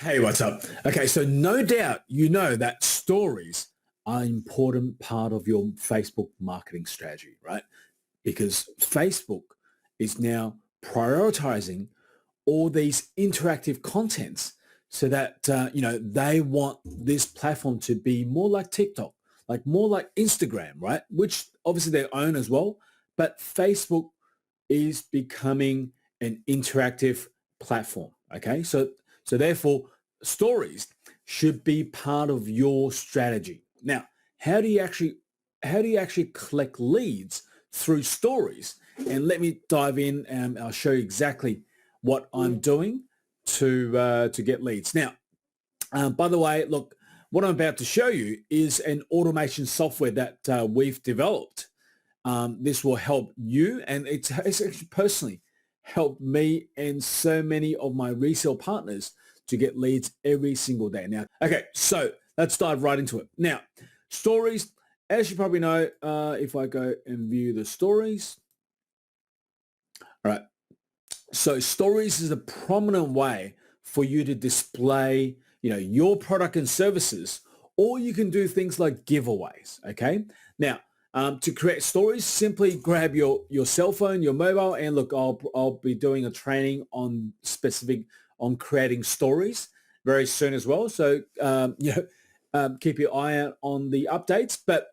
Hey, what's up? Okay, so no doubt you know that stories are an important part of your Facebook marketing strategy, right? Because Facebook is now prioritizing all these interactive contents so that they want this platform to be more like TikTok, like more like Instagram, right? Which obviously they own as well, but Facebook is becoming an interactive platform. Okay, so therefore, stories should be part of your strategy. Now, how do you actually collect leads through stories? And let me dive in, and I'll show you exactly what I'm doing to get leads. Now, by the way, look, what I'm about to show you is an automation software that we've developed. This will help you, and it's actually personally helped me and so many of my resale partners to get leads every single day. Now, okay, so let's dive right into it. Now, stories, as you probably know, if I go and view the stories, all right, so stories is a prominent way for you to display, your product and services, or you can do things like giveaways. Okay. Now, to create stories, simply grab your cell phone, your mobile, and look, I'll be doing a training on creating stories very soon as well. So, keep your eye out on the updates. But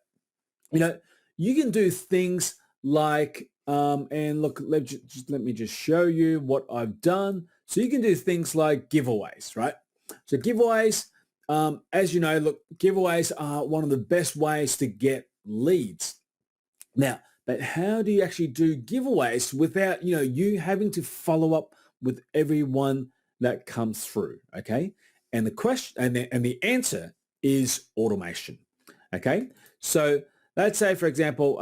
you know, you can do things like, and look, let me just show you what I've done. So you can do things like giveaways, right? So giveaways, as you know, look, giveaways are one of the best ways to get leads. Now, but how do you actually do giveaways without, you having to follow up with everyone that comes through, okay? And the question and the answer is automation, okay? So let's say, for example,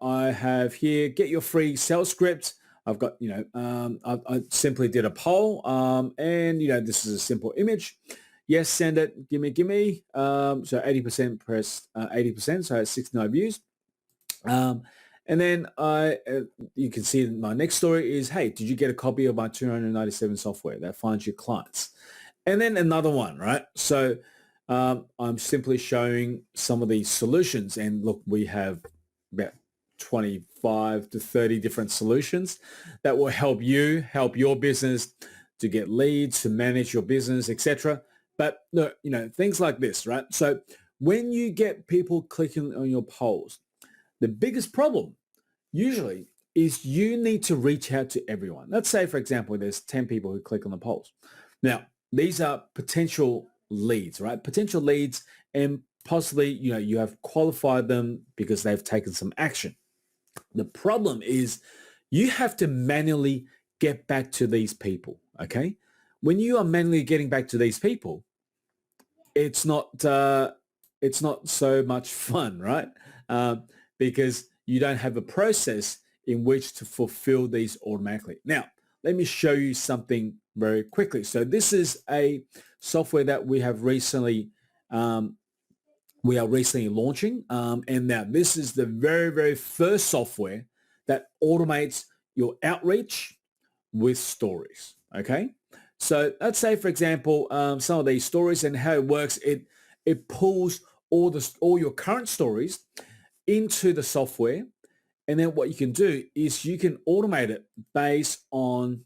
I have here, get your free sales script. I've got, I simply did a poll, and, this is a simple image. Yes, send it. Gimme. So 80% pressed 80%, so it's 69 views. And then you can see my next story is, hey, did you get a copy of my 297 software that finds your clients? And then another one, right? So I'm simply showing some of these solutions, and look, we have about 25 to 30 different solutions that will help your business to get leads, to manage your business, etc. But look, things like this, right? So when you get people clicking on your polls, the biggest problem usually is you need to reach out to everyone. Let's say, for example, there's 10 people who click on the polls. Now, these are potential leads, right? Potential leads, and possibly, you have qualified them because they've taken some action. The problem is you have to manually get back to these people, okay? When you are manually getting back to these people, it's not so much fun, right? Because you don't have a process in which to fulfill these automatically. Now, let me show you something very quickly. So this is a software that we have recently, we are recently launching. And now this is the very, very first software that automates your outreach with stories. Okay. So let's say, for example, some of these stories and how it works, it pulls all your current stories into the software. And then what you can do is you can automate it based on,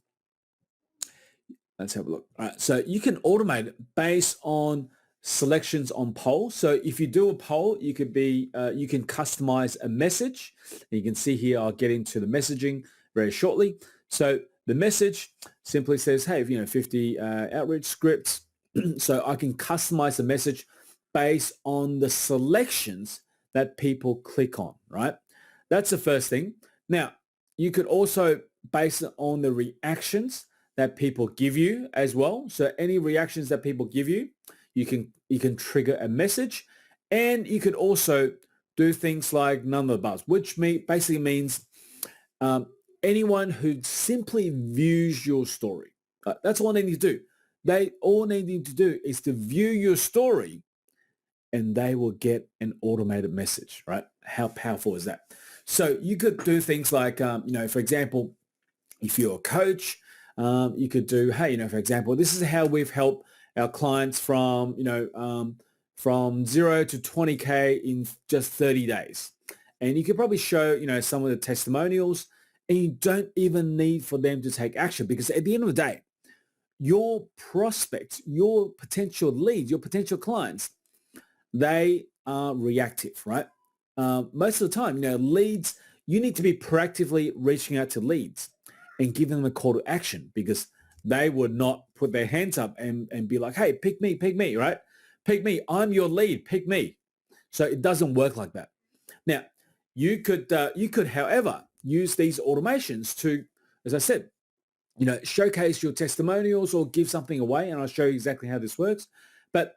let's have a look. All right. So you can automate it based on selections on poll. So if you do a poll, you can customize a message. And you can see here, I'll get into the messaging very shortly. So the message simply says, hey, 50 outreach scripts. So I can customize the message based on the selections that people click on, right? That's the first thing. Now, you could also base it on the reactions that people give you as well. So any reactions that people give you, you can trigger a message, and you could also do things like none of the above, which basically means anyone who simply views your story. That's all they need to do. All they need to do is to view your story, and they will get an automated message, right? How powerful is that? So you could do things like, for example, if you're a coach, you could do, hey, for example, this is how we've helped our clients from, from 0 to 20K in just 30 days. And you could probably show, some of the testimonials, and you don't even need for them to take action, because at the end of the day, your prospects, your potential leads, your potential clients, they are reactive, right? Most of the time, leads, you need to be proactively reaching out to leads and giving them a call to action, because they would not put their hands up and be like, hey, pick me, right? Pick me. I'm your lead. Pick me. So it doesn't work like that. Now, you could, however, use these automations to, as I said, showcase your testimonials or give something away, and I'll show you exactly how this works. But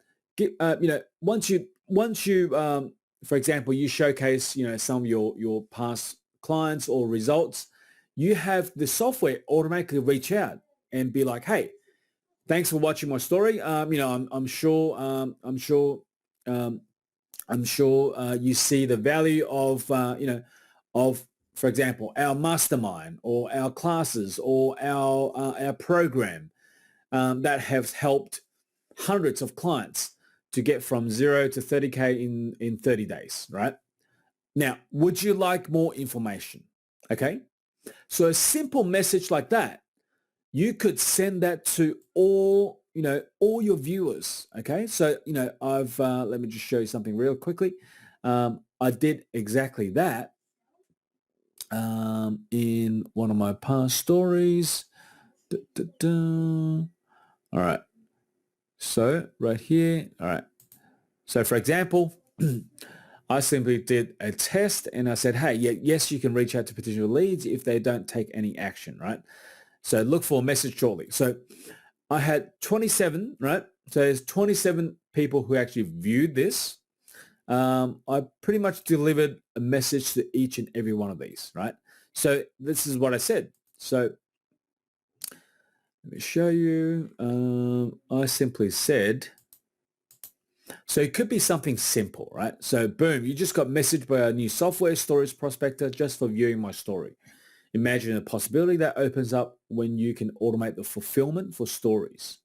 once you, for example, you showcase, some of your past clients or results, you have the software automatically reach out and be like, hey, thanks for watching my story. I'm sure you see the value of, for example, our mastermind or our classes or our program that have helped hundreds of clients to get from 0 to 30K in 30 days, right? Now, would you like more information? Okay. So a simple message like that, you could send that to all your viewers. Okay. So, let me just show you something real quickly. I did exactly that in one of my past stories. All right. So right here. All right. So for example, I simply did a test and I said, hey, yes, you can reach out to potential leads if they don't take any action, right? So look for a message shortly. So I had 27, right? So there's 27 people who actually viewed this. I pretty much delivered a message to each and every one of these, right? So this is what I said. So let me show you. I simply said, so it could be something simple, right? So boom, you just got messaged by a new software storage prospector just for viewing my story. Imagine a possibility that opens up when you can automate the fulfillment for stories.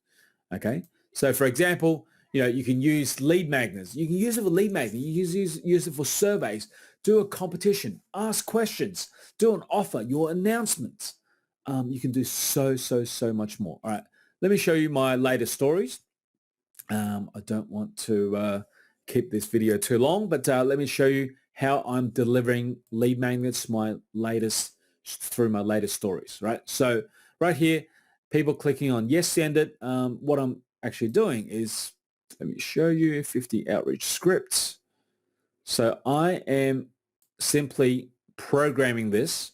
Okay. So for example, you can use lead magnets. You can use it for lead magnets. You use it for surveys, do a competition, ask questions, do an offer, your announcements. You can do so much more. All right. Let me show you my latest stories. I don't want to keep this video too long, but let me show you how I'm delivering lead magnets through my latest stories, right? So right here, people clicking on yes, send it. What I'm actually doing is, let me show you 50 outreach scripts. So I am simply programming this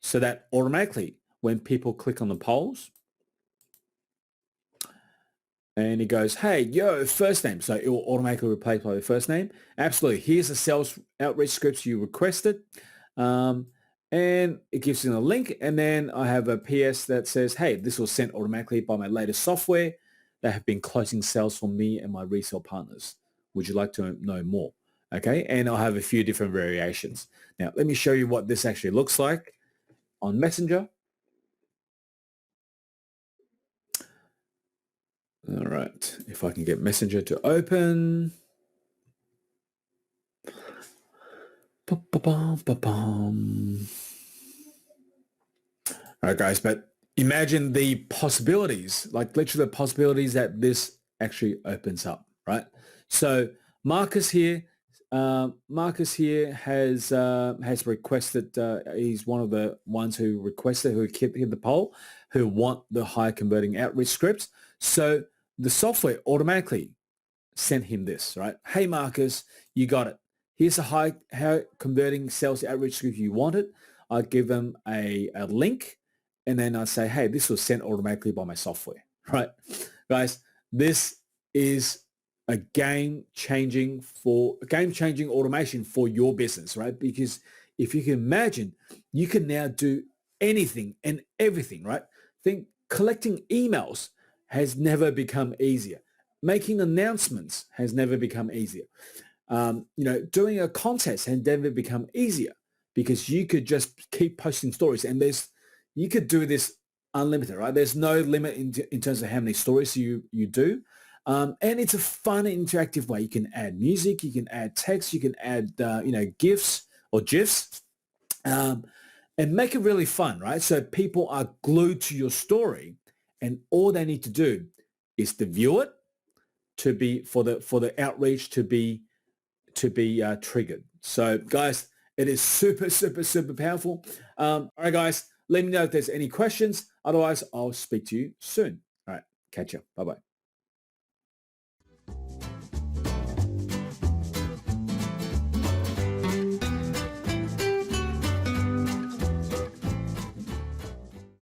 so that automatically when people click on the polls, and it goes, hey, yo, first name. So it will automatically replace by the first name. Absolutely. Here's the sales outreach scripts you requested. And it gives you a link. And then I have a PS that says, hey, this was sent automatically by my latest software that have been closing sales for me and my resale partners. Would you like to know more? Okay. And I'll have a few different variations. Now, let me show you what this actually looks like on Messenger. All right. If I can get Messenger to open. Ba-ba-bum. All right, guys, but imagine the possibilities, like literally the possibilities that this actually opens up, right? So Marcus here has requested. He's one of the ones who requested, who hit the poll, who want the high converting outreach scripts. So the software automatically sent him this, right? Hey, Marcus, you got it. Here's a high converting sales outreach script you wanted. I give them a link, and then I say, hey, this was sent automatically by my software, right? Guys, this is a game-changing automation for your business, right? Because if you can imagine, you can now do anything and everything, right? Think collecting emails has never become easier. Making announcements has never become easier. Doing a contest has never become easier, because you could just keep posting stories, and you could do this unlimited, right? There's no limit in terms of how many stories you do. And it's a fun, interactive way. You can add music, you can add text, you can add, GIFs or GIFs, um, and make it really fun, right? So people are glued to your story, and all they need to do is to view it, to be for the outreach to be triggered. So guys, it is super, super, super powerful. All right, guys, let me know if there's any questions. Otherwise, I'll speak to you soon. All right, catch you. Bye-bye.